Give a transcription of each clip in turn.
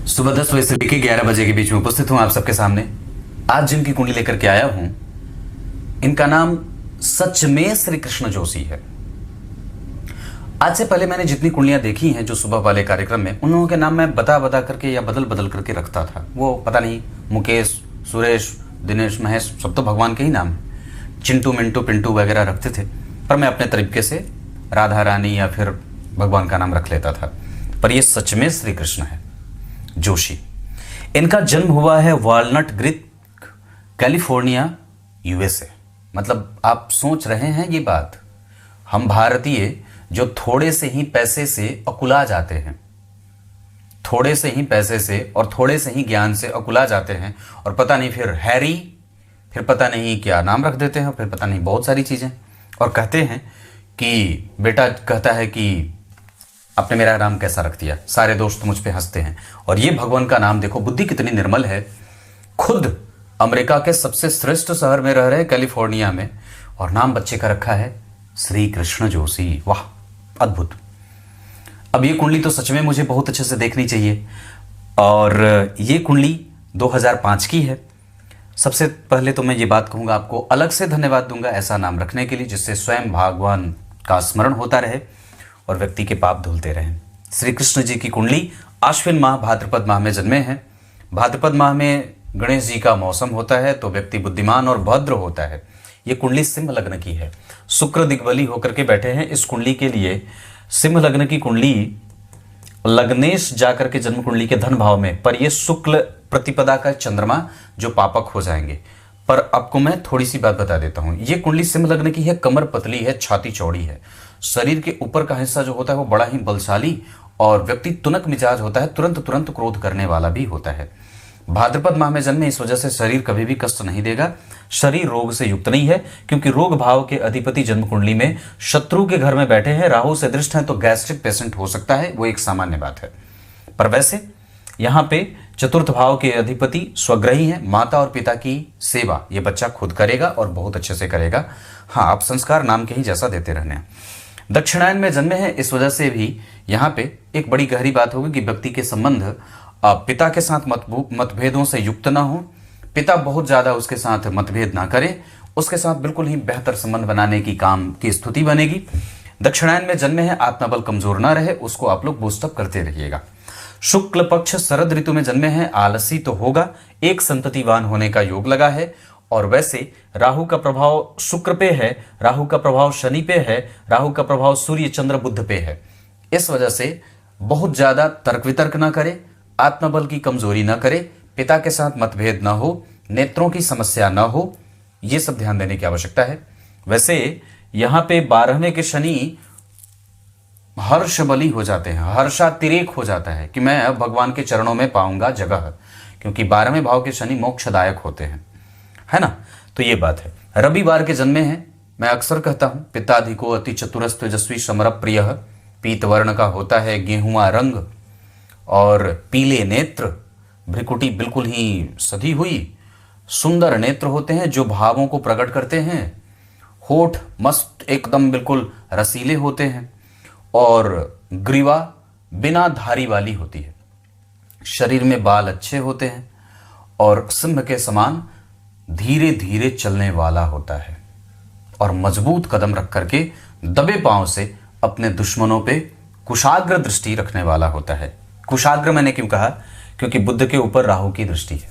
सुबह 10 बजे से लेकर 11 बजे के बीच में उपस्थित हूं आप सबके सामने। आज जिनकी कुंडली लेकर के आया हूं, इनका नाम सच में श्री कृष्ण जोशी है। आज से पहले मैंने जितनी कुंडलियां देखी हैं जो सुबह वाले कार्यक्रम में, उन लोगों के नाम मैं बता बता करके या बदल बदल करके रखता था। वो पता नहीं, मुकेश, सुरेश, दिनेश, महेश, सब तो भगवान के ही नाम हैं। चिंटू, मिंटू, पिंटू वगैरह रखते थे, पर मैं अपने तरीके से राधा रानी या फिर भगवान का नाम रख लेता था। पर ये सच में श्री कृष्ण है जोशी। इनका जन्म हुआ है वॉलनट ग्रीक, कैलिफोर्निया, यूएसए। मतलब आप सोच रहे हैं ये बात, हम भारतीय जो थोड़े से ही पैसे से अकुला जाते हैं, थोड़े से ही पैसे से और थोड़े से ही ज्ञान से अकुला जाते हैं, और पता नहीं फिर हैरी, फिर पता नहीं क्या नाम रख देते हैं, फिर पता नहीं बहुत सारी चीजें, और कहते हैं कि बेटा कहता है कि आपने मेरा नाम कैसा रख दिया। सारे दोस्त मुझ पे हंसते हैं। और ये भगवान का नाम देखो, बुद्धि कितनी निर्मल है। खुद अमेरिका के सबसे श्रेष्ठ शहर में रह रहे कैलिफोर्निया में, और नाम बच्चे का रखा है श्री कृष्ण जोशी। वाह, अद्भुत। अब ये कुंडली तो सच में मुझे बहुत अच्छे से देखनी चाहिए, और ये कुंडली 2005 की है। सबसे पहले तो मैं ये बात कहूंगा, आपको अलग से धन्यवाद दूंगा ऐसा नाम रखने के लिए, जिससे स्वयं भगवान का स्मरण होता रहे और व्यक्ति के पाप धुलते रहें। श्री कृष्ण जी की कुंडली आश्विन माह भाद्रपद माह में जन्मे हैं। भाद्रपद माह में गणेश जी का मौसम होता है, तो व्यक्ति बुद्धिमान और भद्र होता है। ये कुंडली सिंह लग्न की है। शुक्र दिग्बली होकर के बैठे हैं इस कुंडली के लिए। सिंह लग्न की कुंडली लग्नेश जाकर के जन्म कुंडली के धन भाव में, पर यह शुक्ल प्रतिपदा का चंद्रमा जो पापक हो जाएंगे। पर आपको मैं थोड़ी सी बात बता देता हूं, यह कुंडली सिंह लग्न की है। कमर पतली है, छाती चौड़ी है, शरीर के ऊपर का हिस्सा जो होता है वो बड़ा ही बलशाली, और व्यक्ति तुनक मिजाज होता है, तुरंत तुरंत क्रोध करने वाला भी होता है। भाद्रपद माह में जन्मे, इस वजह से शरीर कभी भी कष्ट नहीं देगा। शरीर रोग से युक्त नहीं है, क्योंकि रोग भाव के अधिपति जन्म कुंडली में शत्रु के घर में बैठे हैं, राहु से दृष्ट हैं, तो गैस्ट्रिक पेशेंट हो सकता है, वो एक सामान्य बात है। पर वैसे यहाँ पे चतुर्थ भाव के अधिपति स्वग्रही हैं। माता और पिता की सेवा ये बच्चा खुद करेगा और बहुत अच्छे से करेगा। हाँ, आप संस्कार नाम के ही जैसा देते रहने। दक्षिणायन में जन्मे हैं, इस वजह से भी यहाँ पे एक बड़ी गहरी बात होगी कि व्यक्ति के संबंध पिता के साथ मतभेदों से युक्त ना हो। पिता बहुत ज्यादा उसके साथ मतभेद ना करे, उसके साथ बिल्कुल ही बेहतर संबंध बनाने की काम की स्थिति बनेगी। दक्षिणायन में जन्मे हैं, आत्मबल कमजोर ना रहे, उसको आप लोग बूस्टअप करते रहिएगा। शुक्ल पक्ष शरद ऋतु में जन्मे हैं, आलसी तो होगा, एक संततिवान होने का योग लगा है। और वैसे राहु का प्रभाव शुक्र पे है, राहु का प्रभाव शनि पे है, राहु का प्रभाव सूर्य चंद्र बुध पे है। इस वजह से बहुत ज्यादा तर्क वितर्क ना करे, आत्मबल की कमजोरी ना करे, पिता के साथ मतभेद ना हो, नेत्रों की समस्या ना हो, यह सब ध्यान देने की आवश्यकता है। वैसे यहां पे 12वें के शनि हर्ष बली हो जाते हैं, हर्षातिरेक हो जाता है कि मैं अब भगवान के चरणों में पाऊंगा जगह, क्योंकि 12वें भाव के शनि मोक्षदायक होते हैं, है ना। तो ये बात है। रविवार के जन्मे हैं, मैं अक्सर कहता हूं पिताधिको अति चतुरस्त तेजस्वी समर प्रिय, पीत वर्ण का होता है, गेहुआ रंग और पीले नेत्र, भ्रिकुटी बिल्कुल ही सधी हुई, सुंदर नेत्र होते हैं जो भावों को प्रकट करते हैं, होठ मस्त एकदम बिल्कुल रसीले होते हैं, और ग्रीवा बिना धारी वाली होती है, शरीर में बाल अच्छे होते हैं, और सिंह के समान धीरे धीरे चलने वाला होता है, और मजबूत कदम रख करके दबे पांव से अपने दुश्मनों पे कुशाग्र दृष्टि रखने वाला होता है। कुशाग्र मैंने क्यों कहा, क्योंकि बुध के ऊपर राहु की दृष्टि है,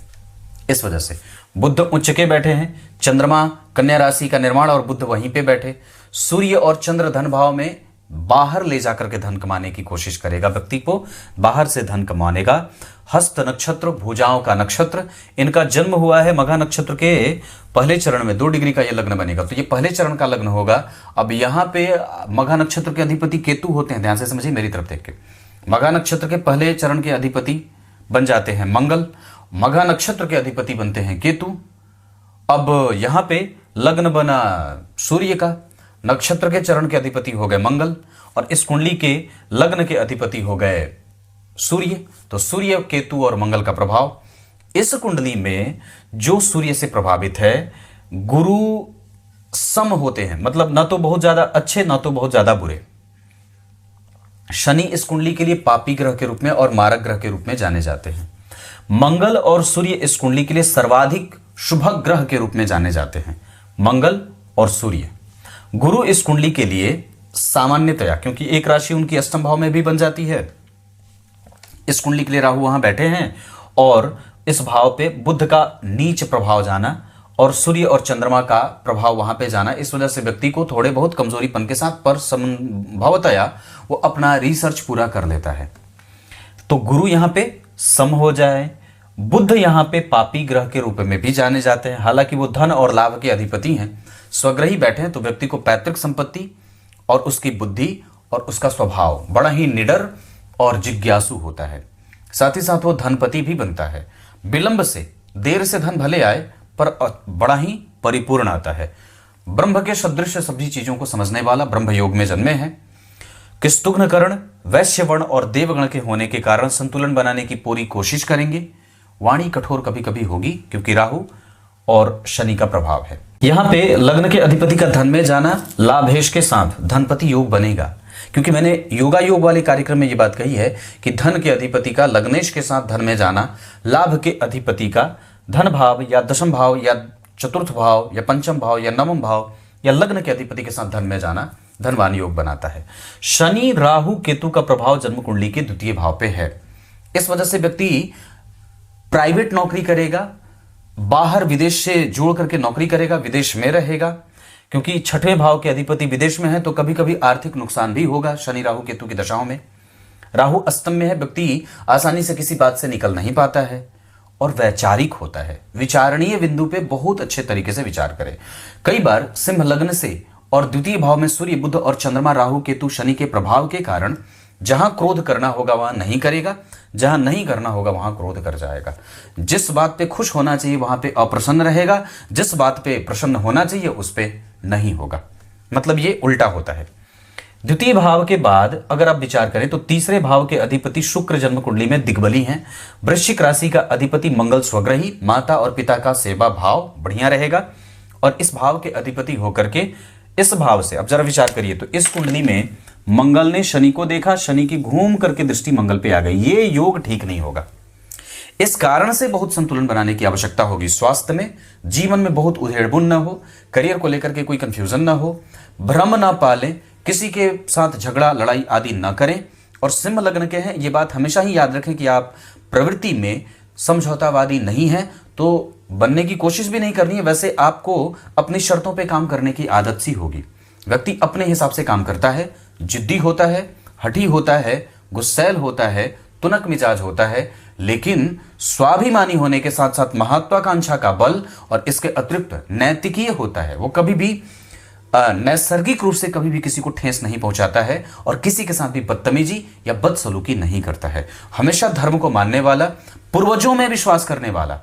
इस वजह से। बुध उच्च के बैठे हैं, चंद्रमा कन्या राशि का निर्माण और बुध वहीं पे बैठे। सूर्य और चंद्र धन भाव में बाहर ले जाकर के धन कमाने की कोशिश करेगा, व्यक्ति को बाहर से धन कमानेगा। हस्त नक्षत्र भुजाओं का नक्षत्र, इनका जन्म हुआ है मघा नक्षत्र के पहले चरण में, 2 डिग्री का यह लग्न बनेगा, तो ये पहले चरण का लग्न होगा। अब यहाँ पे मघा नक्षत्र के अधिपति केतु होते हैं, ध्यान से समझिए मेरी तरफ देख के। मघा नक्षत्र के पहले चरण के अधिपति बन जाते हैं मंगल, मघा नक्षत्र के अधिपति बनते हैं केतु। अब यहाँ पे लग्न बना सूर्य का, नक्षत्र के चरण के अधिपति हो गए मंगल, और इस कुंडली के लग्न के अधिपति हो गए सूर्य। तो सूर्य, केतु और मंगल का प्रभाव इस कुंडली में, जो सूर्य से प्रभावित है, गुरु सम होते हैं, मतलब ना तो बहुत ज्यादा अच्छे ना तो बहुत ज्यादा बुरे। शनि इस कुंडली के लिए पापी ग्रह के रूप में और मारक ग्रह के रूप में जाने जाते हैं। मंगल और सूर्य इस कुंडली के लिए सर्वाधिक शुभ ग्रह के रूप में जाने जाते हैं, मंगल और सूर्य। गुरु इस कुंडली के लिए सामान्यतया, क्योंकि एक राशि उनकी अष्टम भाव में भी बन जाती है, इस कुंडली के लिए राहु वहां बैठे हैं और इस भाव पे बुध का नीच प्रभाव जाना और सूर्य और चंद्रमा का प्रभाव वहां पे जाना, इस वजह से व्यक्ति को थोड़े बहुत कमजोरीपन के साथ पर संभवतया वो अपना रिसर्च पूरा कर लेता है। तो गुरु यहां पे सम हो जाए, बुध यहां पे पापी ग्रह के रूप में भी जाने जाते हैं, हालांकि वो धन और लाभ के अधिपति हैं, स्वग्रही बैठे हैं, तो व्यक्ति को पैतृक संपत्ति और उसकी बुद्धि और उसका स्वभाव बड़ा ही निडर और जिज्ञासु होता है। साथ ही साथ वो धनपति भी बनता है। विलंब से, देर से धन भले आए पर बड़ा ही परिपूर्ण आता है। ब्रह्म के सदृश सभी चीजों को समझने वाला, ब्रह्म योग में जन्मे हैं। किस्तुघ्न कर्ण, वैश्य वर्ण और देवगण के होने के कारण संतुलन बनाने की पूरी कोशिश करेंगे। वाणी कठोर कभी कभी होगी क्योंकि राहु और शनि का प्रभाव है। यहां पे लग्न के अधिपति का धन में जाना लाभेश के साथ धनपति योग बनेगा, क्योंकि मैंने योगा योग वाले कार्यक्रम में यह बात कही है कि धन के अधिपति का लग्नेश के साथ धन में जाना, लाभ के अधिपति का धन भाव या दशम भाव या चतुर्थ भाव या पंचम भाव या नवम भाव या लग्न के अधिपति के साथ धन में जाना धनवान योग बनाता है। शनि राहु केतु का प्रभाव जन्म कुंडली के द्वितीय भाव पे है। इस वजह से व्यक्ति प्राइवेट नौकरी करेगा, बाहर विदेश से जोड़ करके नौकरी करेगा, विदेश में रहेगा, क्योंकि छठवें भाव के अधिपति विदेश में है, तो कभी कभी आर्थिक नुकसान भी होगा शनि राहु केतु की दशाओं में। राहु अष्टम में है, व्यक्ति आसानी से किसी बात से निकल नहीं पाता है और वैचारिक होता है, विचारणीय बिंदु पे बहुत अच्छे तरीके से विचार करे। कई बार सिंह लग्न से और द्वितीय भाव में सूर्य बुध और चंद्रमा राहु केतु शनि के प्रभाव के कारण जहां क्रोध करना होगा वहां नहीं करेगा, जहां नहीं करना होगा वहां क्रोध कर जाएगा। जिस बात पे खुश होना चाहिए वहां पे अप्रसन्न रहेगा, जिस बात पे प्रसन्न होना चाहिए उस पे नहीं होगा। मतलब ये उल्टा होता है। द्वितीय भाव के बाद अगर आप विचार करें तो तीसरे भाव के अधिपति शुक्र जन्म कुंडली में दिग्बली हैं। वृश्चिक राशि का अधिपति मंगल स्वग्रही, माता और पिता का सेवा भाव बढ़िया रहेगा और इस भाव के अधिपति होकर के इस भाव से, अब जरा विचार करिए तो इस कुंडली में मंगल ने शनि को देखा, शनि की घूम करके दृष्टि मंगल पे आ गई, ये योग ठीक नहीं होगा। इस कारण से बहुत संतुलन बनाने की आवश्यकता होगी। स्वास्थ्य में, जीवन में बहुत उधेड़बुन न हो, करियर को लेकर के कोई कंफ्यूजन न हो, भ्रम ना पालें, किसी के साथ झगड़ा लड़ाई आदि न करें। और सिंह लग्न के हैं, ये बात हमेशा ही याद रखें कि आप प्रवृत्ति में समझौतावादी नहीं हैं तो बनने की कोशिश भी नहीं करनी है। वैसे आपको अपनी शर्तों पे काम करने की आदत सी होगी। व्यक्ति अपने हिसाब से काम करता है, जिद्दी होता है, हठी होता है, गुस्सैल होता है, तुनक मिजाज होता है, लेकिन स्वाभिमानी होने के साथ साथ महत्वाकांक्षा का बल और इसके अतिरिक्त नैतिकीय होता है। वो कभी भी नैसर्गिक रूप से कभी भी किसी को ठेस नहीं पहुंचाता है और किसी के साथ भी बदतमीजी या बदसलूकी नहीं करता है। हमेशा धर्म को मानने वाला, पूर्वजों में विश्वास करने वाला।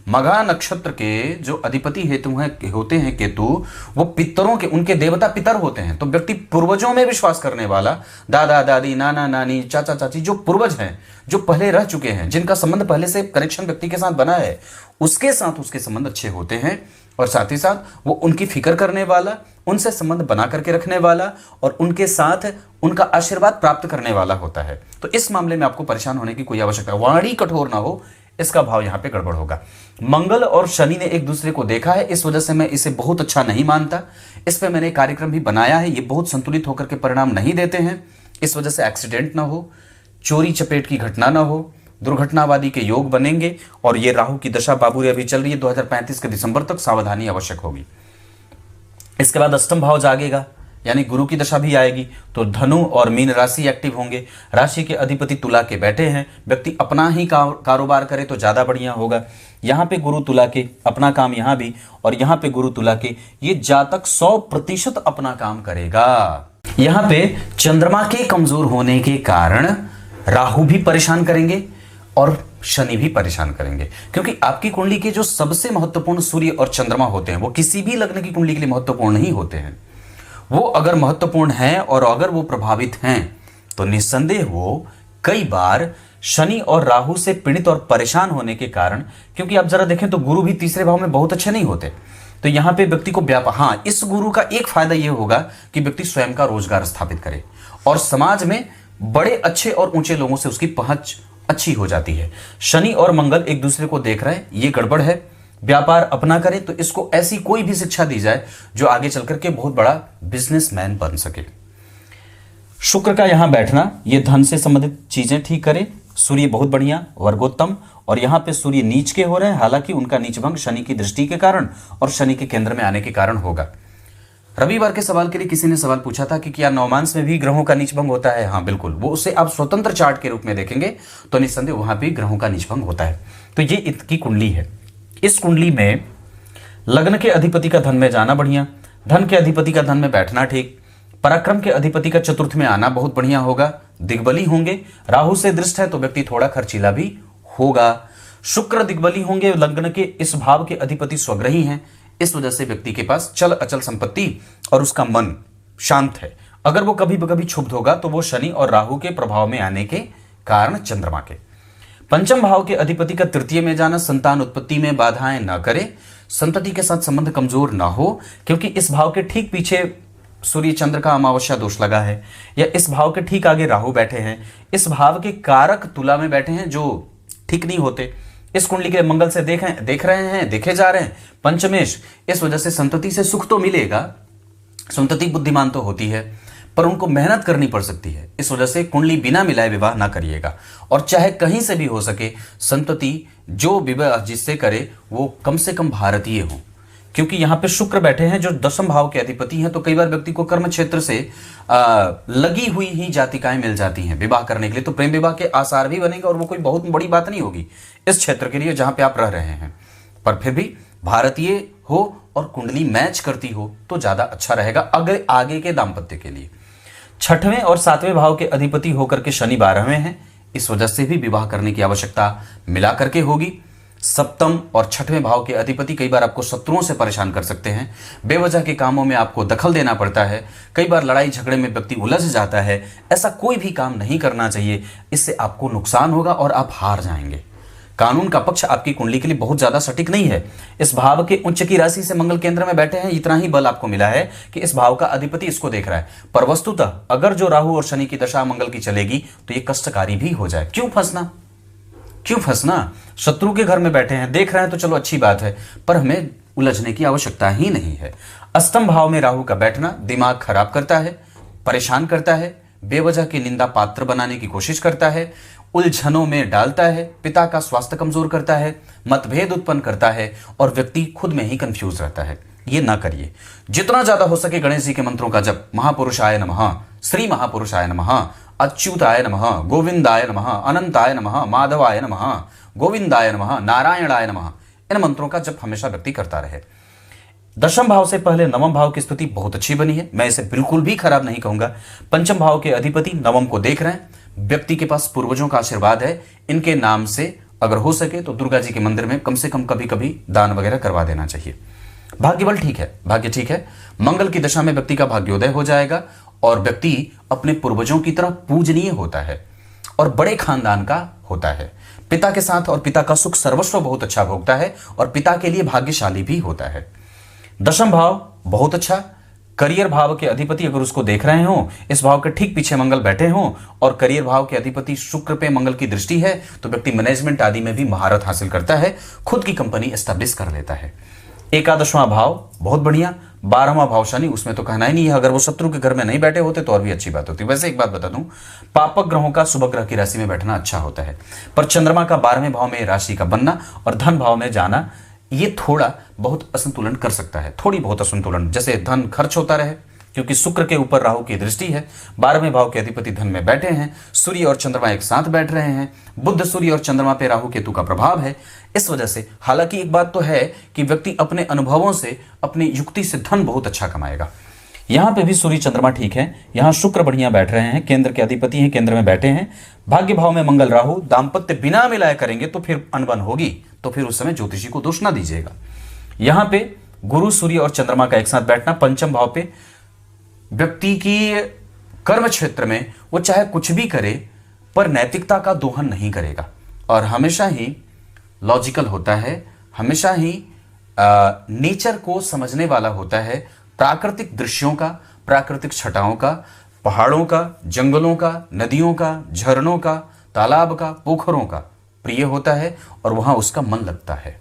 मघा नक्षत्र के जो अधिपति हेतु हैं होते हैं केतु, वो पितरों के, उनके देवता पितर होते हैं। तो व्यक्ति पूर्वजों में विश्वास करने वाला, दादा दादी, नाना नानी, चाचा चाची, जो पूर्वज हैं, जो पहले रह चुके हैं, जिनका संबंध पहले से कनेक्शन व्यक्ति के साथ बना है, उसके साथ उसके संबंध अच्छे होते हैं। और साथ ही साथ वो उनकी फिक्र करने वाला, उनसे संबंध बना करके रखने वाला और उनके साथ उनका आशीर्वाद प्राप्त करने वाला होता है। तो इस मामले में आपको परेशान होने की कोई आवश्यकता, वाणी कठोर ना हो, इसका भाव यहां पे गड़बड़ होगा। मंगल और शनि ने एक दूसरे को देखा है, इस वजह से मैं इसे बहुत अच्छा नहीं मानता। इस पे मैंने कार्यक्रम भी बनाया है, ये बहुत संतुलित होकर के परिणाम नहीं देते हैं। इस वजह से एक्सीडेंट ना हो, चोरी चपेट की घटना ना हो, दुर्घटनावादी के योग बनेंगे। और ये राहु की दशा बाबूरी अभी चल रही है, 2035 के दिसंबर तक सावधानी आवश्यक होगी। इसके बाद अष्टम भाव जागेगा, यानी गुरु की दशा भी आएगी, तो धनु और मीन राशि एक्टिव होंगे। राशि के अधिपति तुला के बैठे हैं, व्यक्ति अपना ही कारोबार करे तो ज्यादा बढ़िया होगा। यहाँ पे गुरु तुला के, अपना काम यहाँ भी, और यहाँ पे गुरु तुला के, ये जातक 100% अपना काम करेगा। यहाँ पे चंद्रमा के कमजोर होने के कारण राहु भी परेशान करेंगे और शनि भी परेशान करेंगे, क्योंकि आपकी कुंडली के जो सबसे महत्वपूर्ण सूर्य और चंद्रमा होते हैं वो किसी भी लग्न की कुंडली के लिए महत्वपूर्ण नहीं होते हैं। वो अगर महत्वपूर्ण हैं और अगर वो प्रभावित हैं तो निस्संदेह वो कई बार शनि और राहु से पीड़ित और परेशान होने के कारण, क्योंकि आप जरा देखें तो गुरु भी तीसरे भाव में बहुत अच्छे नहीं होते, तो यहां पे व्यक्ति को व्यापार, हाँ, इस गुरु का एक फायदा यह होगा कि व्यक्ति स्वयं का रोजगार स्थापित करे और समाज में बड़े अच्छे और ऊंचे लोगों से उसकी पहुंच अच्छी हो जाती है। शनि और मंगल एक दूसरे को देख रहे हैं, ये गड़बड़ है। व्यापार अपना करे तो इसको ऐसी कोई भी शिक्षा दी जाए जो आगे चलकर के बहुत बड़ा बिजनेसमैन बन सके। शुक्र का यहां बैठना ये धन से संबंधित चीजें ठीक करे। सूर्य बहुत बढ़िया, वर्गोत्तम, और यहां पे सूर्य नीच के हो रहे हैं, हालांकि उनका नीच भंग शनि की दृष्टि के कारण और शनि के केंद्र में आने के कारण होगा। रविवार के सवाल के लिए किसी ने सवाल पूछा था कि क्या नवमांश में भी ग्रहों का नीच भंग होता है? हाँ बिल्कुल, वो उसे आप स्वतंत्र चार्ट के रूप में देखेंगे तो निस्संदेह वहां भी ग्रहों का नीच भंग होता है। तो ये इसकी कुंडली है। इस कुंडली में लग्न के अधिपति का धन में जाना बढ़िया, धन के अधिपति का धन में बैठना ठीक, पराक्रम के अधिपति का चतुर्थ में आना बहुत बढ़िया होगा, दिग्बली होंगे, राहु से दृष्ट है तो व्यक्ति थोड़ा खर्चीला भी होगा। शुक्र दिग्बली होंगे, लग्न के इस भाव के अधिपति स्वग्रही हैं, इस वजह से व्यक्ति के पास चल अचल संपत्ति और उसका मन शांत है। अगर वो कभी कभी क्षुब्ध होगा तो वो शनि और राहु के प्रभाव में आने के कारण चंद्रमा के। पंचम भाव के अधिपति का तृतीय में जाना संतान उत्पत्ति में बाधाएं न करे, संतति के साथ संबंध कमजोर ना हो, क्योंकि इस भाव के ठीक पीछे सूर्य चंद्र का अमावस्या दोष लगा है, या इस भाव के ठीक आगे राहु बैठे हैं, इस भाव के कारक तुला में बैठे हैं जो ठीक नहीं होते। इस कुंडली के मंगल से देखे जा रहे हैं पंचमेश, इस वजह से संतति से सुख तो मिलेगा, संतति बुद्धिमान तो होती है पर उनको मेहनत करनी पड़ सकती है। इस वजह से कुंडली बिना मिलाए विवाह ना करिएगा, और चाहे कहीं से भी हो सके संतति जो विवाह जिससे करे वो कम से कम भारतीय हो, क्योंकि यहाँ पे शुक्र बैठे हैं जो दशम भाव के अधिपति हैं। तो कई बार व्यक्ति को कर्म क्षेत्र से लगी हुई ही जातिकाएं मिल जाती हैं विवाह करने के लिए, तो प्रेम विवाह के आसार भी बनेंगे और वो कोई बहुत बड़ी बात नहीं होगी इस क्षेत्र के लिए जहां पे आप रह रहे हैं। पर फिर भी भारतीय हो और कुंडली मैच करती हो तो ज्यादा अच्छा रहेगा अगर आगे के दाम्पत्य के लिए। छठवें और सातवें भाव के अधिपति होकर के शनि 12वें हैं, इस वजह से भी विवाह करने की आवश्यकता मिला करके होगी। सप्तम और छठवें भाव के अधिपति कई बार आपको शत्रुओं से परेशान कर सकते हैं, बेवजह के कामों में आपको दखल देना पड़ता है, कई बार लड़ाई झगड़े में व्यक्ति उलझ जाता है। ऐसा कोई भी काम नहीं करना चाहिए, इससे आपको नुकसान होगा और आप हार जाएंगे। कानून का पक्ष आपकी कुंडली के लिए बहुत ज्यादा सटीक नहीं है। इस भाव के उच्च की राशि से मंगल केंद्र में बैठे हैं, इतना ही बल आपको मिला है कि इस भाव का अधिपति इसको देख रहा है, पर वस्तुतः अगर जो राहु और शनि की दशा मंगल की चलेगी तो ये कष्टकारी भी हो जाए। क्यों फंसना? शत्रु के घर में बैठे हैं, देख रहे हैं तो चलो अच्छी बात है, पर हमें उलझने की आवश्यकता ही नहीं है। अष्टम भाव में राहु का बैठना दिमाग खराब करता है, परेशान करता है, बेवजह की निंदा पात्र बनाने की कोशिश करता है, उलझनों में डालता है, पिता का स्वास्थ्य कमजोर करता है, मतभेद उत्पन्न करता है और व्यक्ति खुद में ही कंफ्यूज रहता है। ये ना करिए। जितना ज्यादा हो सके गणेश जी के मंत्रों का जप, महापुरुषाय नमः, श्री महापुरुषाय नमः, अच्युताय नमः, गोविंदाय नमः, अनंताय नमः, माधवाय नमः, गोविंदाय नमः, नारायणाय नमः, इन मंत्रों का जप हमेशा व्यक्ति करता रहे। दशम भाव से पहले नवम भाव की स्थिति बहुत अच्छी बनी है, मैं इसे बिल्कुल भी खराब नहीं कहूंगा। पंचम भाव के अधिपति नवम को देख रहे हैं, व्यक्ति के पास पूर्वजों का आशीर्वाद है, इनके नाम से अगर हो सके तो दुर्गा जी के मंदिर में कम से कम कभी कभी दान वगैरह करवा देना चाहिए। भाग्य बल ठीक है, भाग्य ठीक है। मंगल की दशा में व्यक्ति का भाग्योदय हो जाएगा और व्यक्ति अपने पूर्वजों की तरह पूजनीय होता है और बड़े खानदान का होता है। पिता के साथ और पिता का सुख सर्वस्व बहुत अच्छा भोगता है और पिता के लिए भाग्यशाली भी होता है। दशम भाव बहुत अच्छा, करियर भाव के अधिपति अगर उसको देख रहे हो, इस भाव के ठीक पीछे मंगल बैठे हो और करियर भाव के अधिपति शुक्र पे मंगल की दृष्टि है, तो व्यक्ति मैनेजमेंट आदि में भी महारत हासिल करता है, खुद की कंपनी एस्टेब्लिश कर लेता है। एकादशवां भाव बहुत बढ़िया, 12वां भाव शनि, उसमें तो कहना ही नहीं है, अगर वो शत्रु के घर में नहीं बैठे होते तो और भी अच्छी बात होती। वैसे एक बात बता दूं, पापक ग्रहों का शुभ ग्रह की राशि में बैठना अच्छा होता है, पर चंद्रमा का 12वें भाव में राशि का बनना और धन भाव में जाना ये थोड़ा बहुत असंतुलन कर सकता है, थोड़ी बहुत असंतुलन, जैसे धन खर्च होता रहे, क्योंकि शुक्र के ऊपर राहु की दृष्टि है, 12वें भाव के अधिपति धन में बैठे हैं, सूर्य और चंद्रमा एक साथ बैठ रहे हैं, बुध सूर्य और चंद्रमा पे राहु केतु का प्रभाव है। इस वजह से हालांकि एक बात तो है कि व्यक्ति अपने अनुभवों से, अपनी युक्ति से धन बहुत अच्छा कमाएगा। यहां पे भी सूर्य चंद्रमा ठीक है, यहां शुक्र बढ़िया बैठ रहे हैं, केंद्र के अधिपति हैं, केंद्र में बैठे हैं। भाग्य भाव में मंगल राहु, दाम्पत्य बिना मिलाए करेंगे तो फिर अनबन होगी, तो फिर उस समय ज्योतिषी को दोष ना दीजिएगा। यहां पे गुरु सूर्य और चंद्रमा का एक साथ बैठना पंचम भाव पे व्यक्ति की कर्म क्षेत्र में वो चाहे कुछ भी करे पर नैतिकता का दोहन नहीं करेगा और हमेशा ही लॉजिकल होता है, हमेशा ही नेचर को समझने वाला होता है, प्राकृतिक दृश्यों का, प्राकृतिक छटाओं का, पहाड़ों का, जंगलों का, नदियों का, झरनों का, तालाब का, पोखरों का प्रिय होता है और वहां उसका मन लगता है।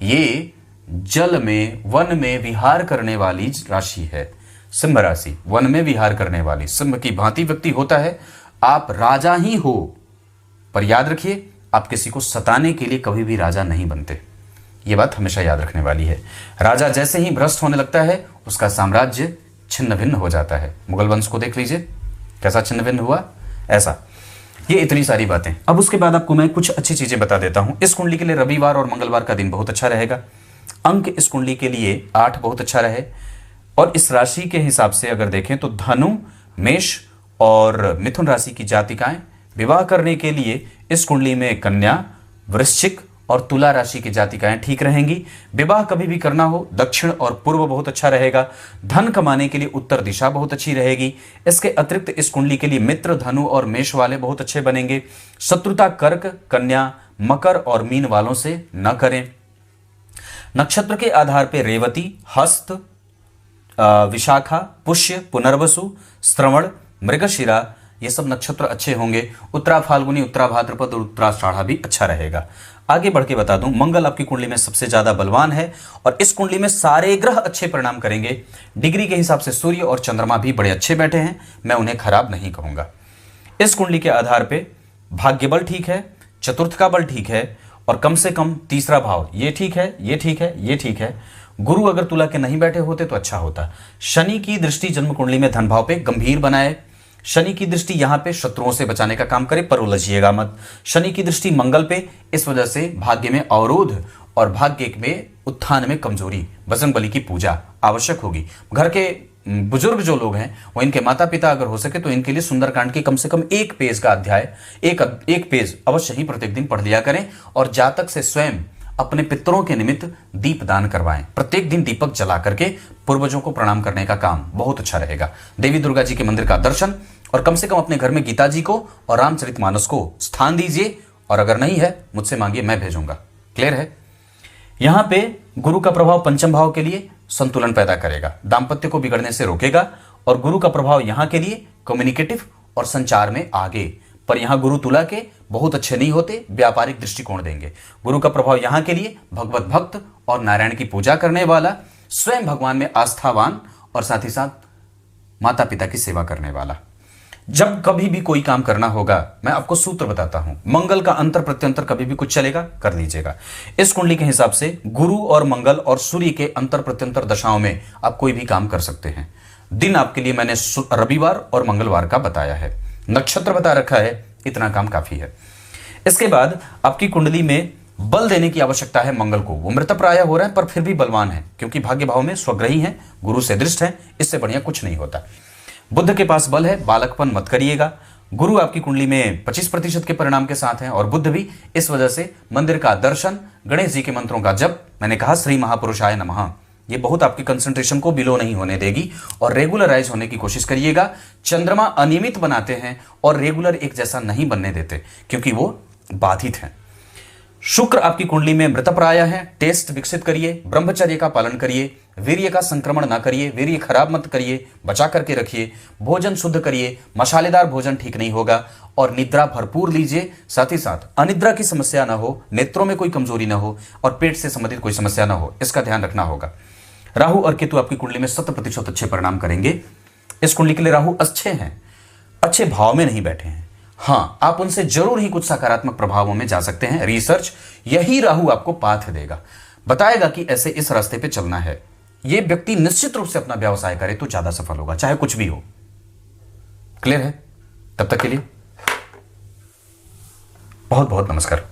ये जल में, वन में विहार करने वाली राशि है सिंह राशि। वन में विहार करने वाली सिंह की भांति व्यक्ति होता है। आप राजा ही हो, पर याद रखिए आप किसी को सताने के लिए कभी भी राजा नहीं बनते। यह बात हमेशा याद रखने वाली है। राजा जैसे ही भ्रष्ट होने लगता है उसका साम्राज्य छिन्न भिन्न हो जाता है। मुगल वंश को देख लीजिए कैसा छिन्न भिन्न हुआ, ऐसा। ये इतनी सारी बातें। अब उसके बाद आपको मैं कुछ अच्छी चीजें बता देता हूं। इस कुंडली के लिए रविवार और मंगलवार का दिन बहुत अच्छा रहेगा। अंक इस कुंडली के लिए 8 बहुत अच्छा रहे। और इस राशि के हिसाब से अगर देखें तो धनु, मेष और मिथुन राशि की जातिकाएं विवाह करने के लिए इस कुंडली में कन्या, वृश्चिक और तुला राशि की जातिकाएं ठीक रहेंगी। विवाह कभी भी करना हो दक्षिण और पूर्व बहुत अच्छा रहेगा। धन कमाने के लिए उत्तर दिशा बहुत अच्छी रहेगी। इसके अतिरिक्त इस कुंडली के लिए मित्र, धनु और मेष वाले बहुत अच्छे बनेंगे। शत्रुता कर्क, कन्या, मकर और मीन वालों से न करें। नक्षत्र के आधार पर रेवती, हस्त, विशाखा, पुष्य, पुनर्वसु, श्रवण, मृगशिरा ये सब नक्षत्र अच्छे होंगे। उत्तरा फाल्गुनी, उत्तरा भाद्रपद और उत्तराषाढ़ा भी अच्छा रहेगा। आगे बढ़ के बता दूं, मंगल आपकी कुंडली में सबसे ज्यादा बलवान है और इस कुंडली में सारे ग्रह अच्छे परिणाम करेंगे। डिग्री के हिसाब से सूर्य और चंद्रमा भी बड़े अच्छे बैठे हैं, मैं उन्हें खराब नहीं कहूंगा। इस कुंडली के आधार पे भाग्य बल ठीक है, चतुर्थ का बल ठीक है और कम से कम तीसरा भाव ये ठीक है, ये ठीक है, ये ठीक है। गुरु अगर तुला के नहीं बैठे होते तो अच्छा होता। शनि की दृष्टि जन्म कुंडली में धन भाव पे गंभीर बनाए। शनि की दृष्टि यहां पे शत्रुओं से बचाने का काम करे, पर उलझिएगा मत। शनि की दृष्टि मंगल पे, इस वजह से भाग्य में अवरोध और भाग्य में उत्थान में कमजोरी, बजरंग बली की पूजा आवश्यक होगी। घर के बुजुर्ग जो लोग हैं वो इनके माता पिता अगर हो सके तो इनके लिए सुंदरकांड की कम से कम 1 पेज का अध्याय, एक पेज अवश्य ही प्रत्येक दिन पढ़ लिया करें और जातक से स्वयं अपने पितरों के निमित्त दीप दान करवाएं। प्रत्येक दिन दीपक जला करके पूर्वजों को प्रणाम करने का काम बहुत अच्छा रहेगा। देवी दुर्गा जी के मंदिर का दर्शन और कम से कम अपने घर में गीता जी को और रामचरितमानस को स्थान दीजिए और अगर नहीं है मुझसे मांगिए, मैं भेजूंगा। क्लियर है? यहां पे गुरु का प्रभाव पंचम भाव के लिए संतुलन पैदा करेगा, दाम्पत्य को बिगड़ने से रोकेगा और गुरु का प्रभाव यहां के लिए कम्युनिकेटिव और संचार में आगे। पर यहां गुरु तुला के बहुत अच्छे नहीं होते, व्यापारिक दृष्टिकोण देंगे। गुरु का प्रभाव यहां के लिए भगवत भक्त और नारायण की पूजा करने वाला, स्वयं भगवान में आस्थावान और साथ ही साथ माता पिता की सेवा करने वाला। जब कभी भी कोई काम करना होगा मैं आपको सूत्र बताता हूं। मंगल का अंतर प्रत्यंतर कभी भी कुछ चलेगा, कर लीजिएगा। इस कुंडली के हिसाब से गुरु और मंगल और सूर्य के अंतर प्रत्यंतर दशाओं में आप कोई भी काम कर सकते हैं। दिन आपके लिए मैंने रविवार और मंगलवार का बताया है, नक्षत्र बता रखा है, इतना काम काफी है। इसके बाद आपकी कुंडली में बल देने की आवश्यकता है मंगल को। वो मृतप्राय हो रहा है पर फिर भी बलवान है क्योंकि भाग्य भाव में स्वग्रही है, गुरु से दृष्ट है, इससे बढ़िया कुछ नहीं होता। बुध के पास बल है, बालकपन मत करिएगा। गुरु आपकी कुंडली में 25% के परिणाम के साथ हैं और बुध भी, इस वजह से मंदिर का दर्शन, गणेश जी के मंत्रों का जप, मैंने कहा श्री महापुरुषाय नमः, ये बहुत आपकी कंसंट्रेशन को बिलो नहीं होने देगी और रेगुलराइज होने की कोशिश करिएगा। चंद्रमा अनियमित बनाते हैं और रेगुलर एक जैसा नहीं बनने देते क्योंकि वो बाधित हैं। शुक्र आपकी कुंडली में मृतप्राय है, टेस्ट विकसित करिए, ब्रह्मचर्य का पालन करिए, वीर्य का संक्रमण ना करिए, वीर्य खराब मत करिए, बचा करके रखिए, भोजन शुद्ध करिए, मसालेदार भोजन ठीक नहीं होगा और निद्रा भरपूर लीजिए। साथ ही साथ अनिद्रा की समस्या ना हो, नेत्रों में कोई कमजोरी ना हो और पेट से संबंधित कोई समस्या ना हो, इसका ध्यान रखना होगा। राहु और केतु आपकी कुंडली में 100% अच्छे परिणाम करेंगे। इस कुंडली के लिए राहु अच्छे हैं, अच्छे भाव में नहीं बैठे हैं। हाँ, आप उनसे जरूर ही कुछ सकारात्मक प्रभावों में जा सकते हैं। रिसर्च यही राहु आपको पाथ देगा, बताएगा कि ऐसे इस रास्ते पे चलना है। यह व्यक्ति निश्चित रूप से अपना व्यवसाय करे तो ज्यादा सफल होगा, चाहे कुछ भी हो। क्लियर है? तब तक के लिए बहुत बहुत नमस्कार।